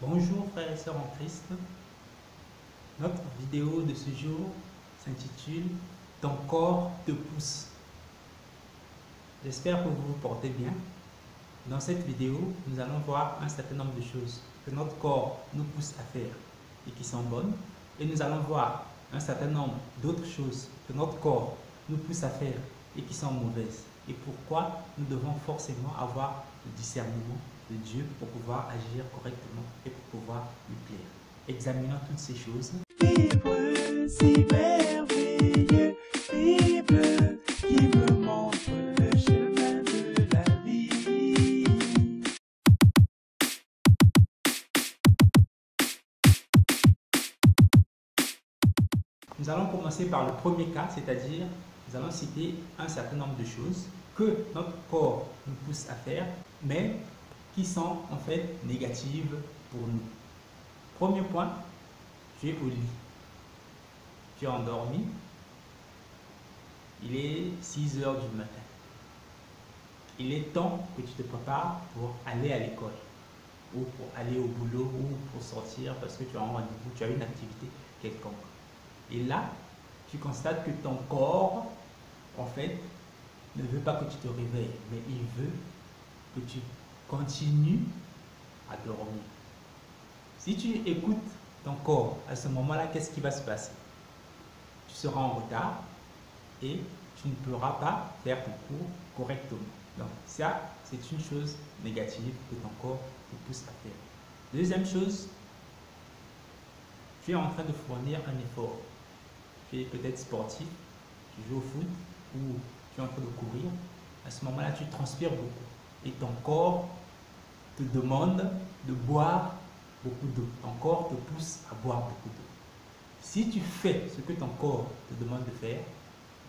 Bonjour frères et sœurs en Christ. Notre vidéo de ce jour s'intitule « Ton corps te pousse ». J'espère que vous vous portez bien. Dans cette vidéo, nous allons voir un certain nombre de choses que notre corps nous pousse à faire et qui sont bonnes. Et nous allons voir un certain nombre d'autres choses que notre corps nous pousse à faire et qui sont mauvaises. Et pourquoi nous devons forcément avoir le discernement de Dieu pour pouvoir agir correctement et pour pouvoir lui plaire. Examinons toutes ces choses. Livre si merveilleux, livre qui me montre le chemin de la vie. Nous allons commencer par le premier cas, c'est-à-dire nous allons citer un certain nombre de choses que notre corps nous pousse à faire, mais qui sont en fait négatives pour nous. Premier point, tu es au lit. Tu es endormi. Il est 6 heures du matin. Il est temps que tu te prépares pour aller à l'école ou pour aller au boulot ou pour sortir parce que tu as un rendez-vous, tu as une activité quelconque. Et là, tu constates que ton corps, en fait, ne veut pas que tu te réveilles, mais il veut que tu continues à dormir. Si tu écoutes ton corps à ce moment-là, qu'est-ce qui va se passer? Tu seras en retard et tu ne pourras pas faire ton cours correctement. Donc ça, c'est une chose négative que ton corps te pousse à faire. Deuxième chose, tu es en train de fournir un effort. Tu es peut-être sportif, tu joues au foot ou tu es en train de courir. À ce moment-là, tu transpires beaucoup et ton corps te demande de boire beaucoup d'eau. Ton corps te pousse à boire beaucoup d'eau. Si tu fais ce que ton corps te demande de faire,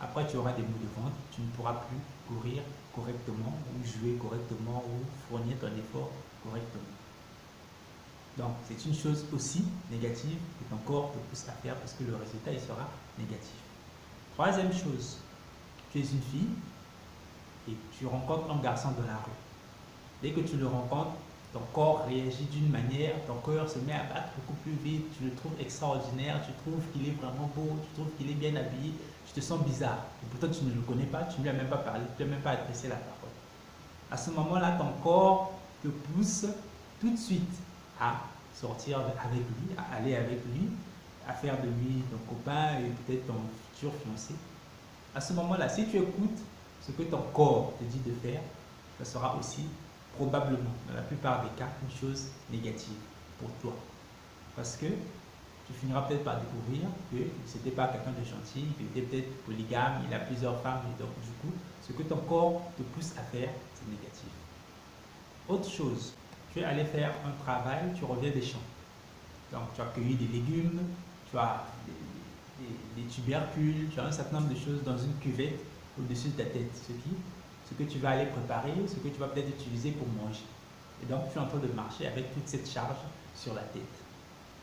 après tu auras des maux de ventre, tu ne pourras plus courir correctement ou jouer correctement ou fournir ton effort correctement. Donc c'est une chose aussi négative que ton corps te pousse à faire parce que le résultat il sera négatif. Troisième chose, tu es une fille et tu rencontres un garçon dans la rue. Dès que tu le rencontres, ton corps réagit d'une manière, ton cœur se met à battre beaucoup plus vite, tu le trouves extraordinaire, tu trouves qu'il est vraiment beau, tu trouves qu'il est bien habillé, tu te sens bizarre. Et pourtant tu ne le connais pas, tu ne lui as même pas parlé, tu ne lui as même pas adressé la parole. À ce moment-là, ton corps te pousse tout de suite à sortir avec lui, à aller avec lui, à faire de lui ton copain et peut-être ton futur fiancé. À ce moment-là, si tu écoutes ce que ton corps te dit de faire, ça sera aussi probablement, dans la plupart des cas, une chose négative pour toi. Parce que tu finiras peut-être par découvrir que ce n'était pas quelqu'un de gentil, qu'il était peut-être polygame, il a plusieurs femmes, et donc du coup, ce que ton corps te pousse à faire, c'est négatif. Autre chose, tu es allé faire un travail, tu reviens des champs. Donc tu as cueilli des légumes, tu as des tubercules, tu as un certain nombre de choses dans une cuvette au-dessus de ta tête, ce que tu vas aller préparer, ce que tu vas peut-être utiliser pour manger. Et donc tu es en train de marcher avec toute cette charge sur la tête.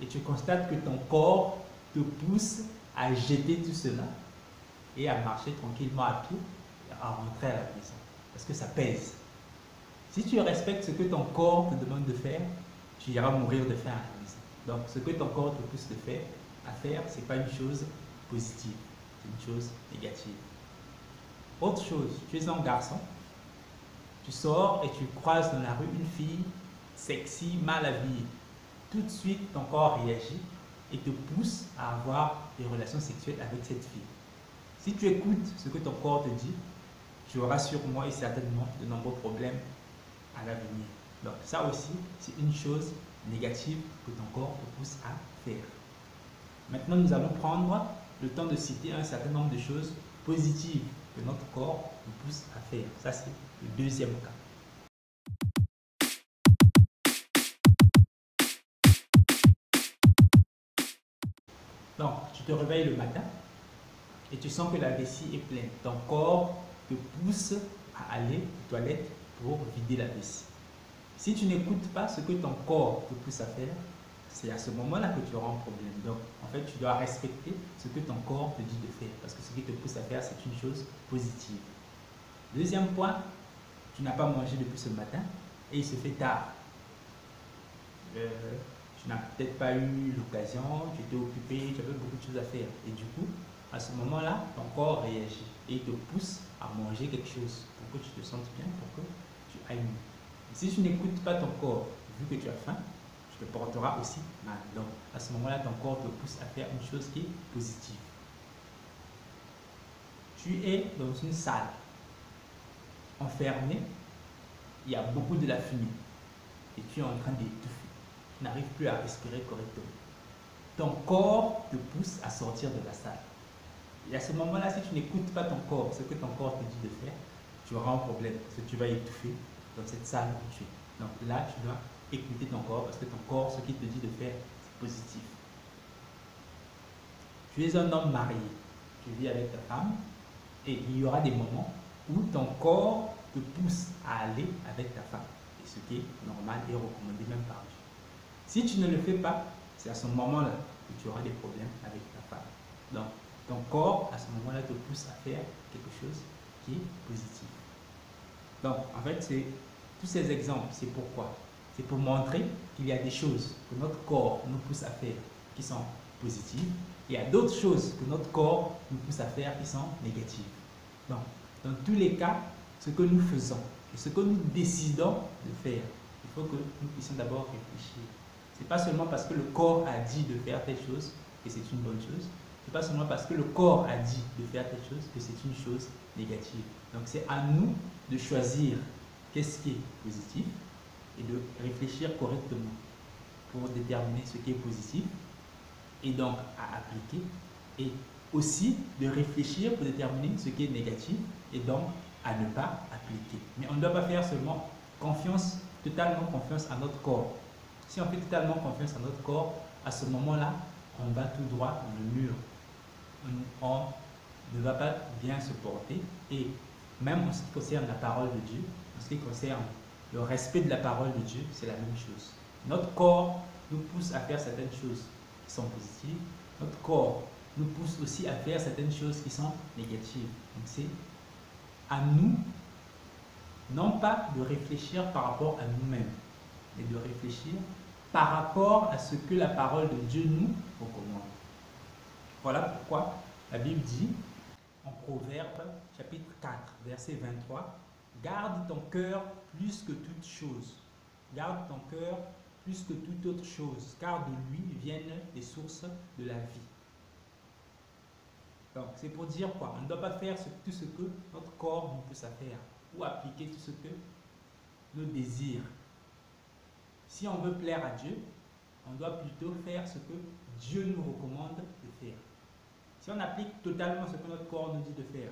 Et tu constates que ton corps te pousse à jeter tout cela et à marcher tranquillement à pied, à rentrer à la maison. Parce que ça pèse. Si tu respectes ce que ton corps te demande de faire, tu iras mourir de faim à la maison. Donc ce que ton corps te pousse à faire, ce n'est pas une chose positive, c'est une chose négative. Autre chose, tu es un garçon, tu sors et tu croises dans la rue une fille sexy, mal habillée. Tout de suite, ton corps réagit et te pousse à avoir des relations sexuelles avec cette fille. Si tu écoutes ce que ton corps te dit, tu auras sûrement et certainement de nombreux problèmes à l'avenir. Donc ça aussi, c'est une chose négative que ton corps te pousse à faire. Maintenant, nous allons prendre le temps de citer un certain nombre de choses positives que notre corps nous pousse à faire. Ça, c'est le deuxième cas. Donc, tu te réveilles le matin et tu sens que la vessie est pleine. Ton corps te pousse à aller aux toilettes pour vider la vessie. Si tu n'écoutes pas ce que ton corps te pousse à faire, c'est à ce moment-là que tu auras un problème. Donc, en fait, tu dois respecter ce que ton corps te dit de faire parce que ce qui te pousse à faire, c'est une chose positive. Deuxième point, tu n'as pas mangé depuis ce matin et il se fait tard. tu n'as peut-être pas eu l'occasion, tu étais occupé, tu avais beaucoup de choses à faire. Et du coup, à ce moment-là, ton corps réagit et te pousse à manger quelque chose pour que tu te sentes bien, pour que tu ailles mieux. Et si tu n'écoutes pas ton corps, vu que tu as faim, tu te porteras aussi mal. Donc, à ce moment-là, ton corps te pousse à faire une chose qui est positive. Tu es dans une salle, enfermé, il y a beaucoup de la fumée et tu es en train d'étouffer. Tu n'arrives plus à respirer correctement. Ton corps te pousse à sortir de la salle. Et à ce moment-là, si tu n'écoutes pas ton corps, ce que ton corps te dit de faire, tu auras un problème parce que tu vas étouffer dans cette salle où tu es. Donc là, tu dois écouter ton corps parce que ton corps, ce qu'il te dit de faire, c'est positif. Tu es un homme marié, tu vis avec ta femme et il y aura des moments où ton corps te pousse à aller avec ta femme. Et ce qui est normal et recommandé même par Dieu. Si tu ne le fais pas, c'est à ce moment-là que tu auras des problèmes avec ta femme. Donc, ton corps, à ce moment-là, te pousse à faire quelque chose qui est positif. Donc, en fait, tous ces exemples, c'est pourquoi? C'est pour montrer qu'il y a des choses que notre corps nous pousse à faire qui sont positives et il y a d'autres choses que notre corps nous pousse à faire qui sont négatives. Donc, dans tous les cas, ce que nous faisons et ce que nous décidons de faire, il faut que nous puissions d'abord réfléchir. Ce n'est pas seulement parce que le corps a dit de faire telle chose que c'est une bonne chose. Ce n'est pas seulement parce que le corps a dit de faire telle chose que c'est une chose négative. Donc c'est à nous de choisir qu'est-ce qui est positif et de réfléchir correctement pour déterminer ce qui est positif et donc à appliquer et aussi de réfléchir pour déterminer ce qui est négatif et donc à ne pas appliquer. Mais on ne doit pas faire seulement confiance, totalement confiance à notre corps. Si on fait totalement confiance à notre corps, à ce moment-là, on va tout droit dans le mur. On ne va pas bien se porter et même en ce qui concerne la parole de Dieu, en ce qui concerne le respect de la parole de Dieu, c'est la même chose. Notre corps nous pousse à faire certaines choses qui sont positives. Notre corps nous pousse aussi à faire certaines choses qui sont négatives. Donc c'est à nous, non pas de réfléchir par rapport à nous-mêmes, mais de réfléchir par rapport à ce que la parole de Dieu nous recommande. Voilà pourquoi la Bible dit en Proverbe chapitre 4, verset 23, « Garde ton cœur plus que toute chose. Garde ton cœur plus que toute autre chose, car de lui viennent les sources de la vie. » Donc, c'est pour dire quoi? On ne doit pas faire tout ce que notre corps nous pousse à faire ou appliquer tout ce que nos désirs. Si on veut plaire à Dieu, on doit plutôt faire ce que Dieu nous recommande de faire. Si on applique totalement ce que notre corps nous dit de faire,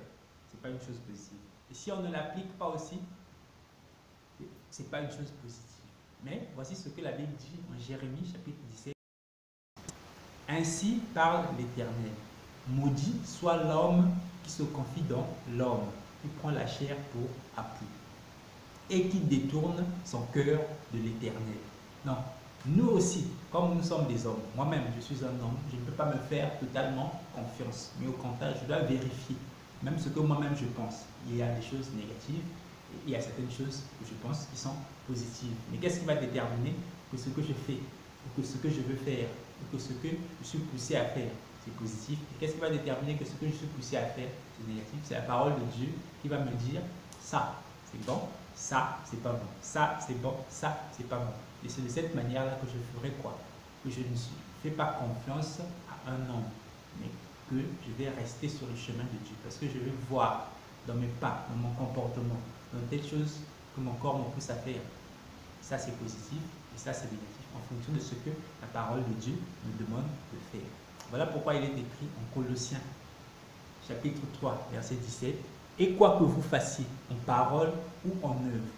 ce n'est pas une chose positive. Et si on ne l'applique pas aussi, ce n'est pas une chose positive. Mais voici ce que la Bible dit en Jérémie chapitre 17. Ainsi parle l'Éternel. Maudit soit l'homme qui se confie dans l'homme, qui prend la chair pour appui et qui détourne son cœur de l'Éternel. Non, nous aussi, comme nous sommes des hommes, moi-même je suis un homme, je ne peux pas me faire totalement confiance, mais au contraire, je dois vérifier, même ce que moi-même je pense. Il y a des choses négatives, et il y a certaines choses que je pense qui sont positives. Mais qu'est-ce qui va déterminer que ce que je fais, ou que ce que je veux faire, ou que ce que je suis poussé à faire, c'est positif? Et qu'est-ce qui va déterminer que ce que je suis poussé à faire, c'est négatif? C'est la parole de Dieu qui va me dire, ça, c'est bon, ça, c'est pas bon, ça, c'est bon, ça, c'est pas bon. Et c'est de cette manière-là que je ferai quoi? Que je ne fais pas confiance à un homme, mais que je vais rester sur le chemin de Dieu. Parce que je vais voir dans mes pas, dans mon comportement, dans telle chose que mon corps me pousse à faire. Ça, c'est positif et ça, c'est négatif, en fonction de ce que la parole de Dieu me demande de faire. Voilà pourquoi il est écrit en Colossiens, chapitre 3, verset 17. Et quoi que vous fassiez, en parole ou en œuvre,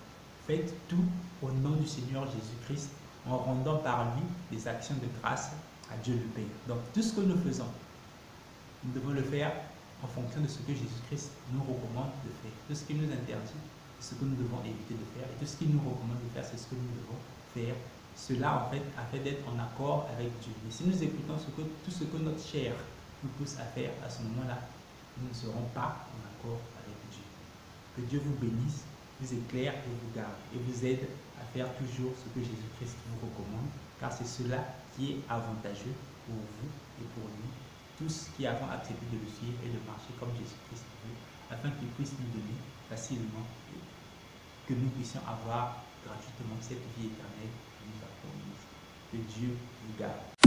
faites tout au nom du Seigneur Jésus-Christ, en rendant par lui des actions de grâce à Dieu le Père. Donc tout ce que nous faisons, nous devons le faire en fonction de ce que Jésus-Christ nous recommande de faire. Tout ce qu'il nous interdit, c'est ce que nous devons éviter de faire. Et tout ce qu'il nous recommande de faire, c'est ce que nous devons faire. Cela, en fait, a fait d'être en accord avec Dieu. Mais si nous écoutons tout ce que notre chair nous pousse à faire, à ce moment-là, nous ne serons pas en accord avec Dieu. Que Dieu vous bénisse, vous éclaire et vous garde, et vous aide à faire toujours ce que Jésus-Christ vous recommande, car c'est cela qui est avantageux pour vous et pour lui, tous qui avons accepté de le suivre et de marcher comme Jésus-Christ veut, afin qu'il puisse nous donner facilement et que nous puissions avoir gratuitement cette vie éternelle qu'il nous a promise. Que Dieu vous garde.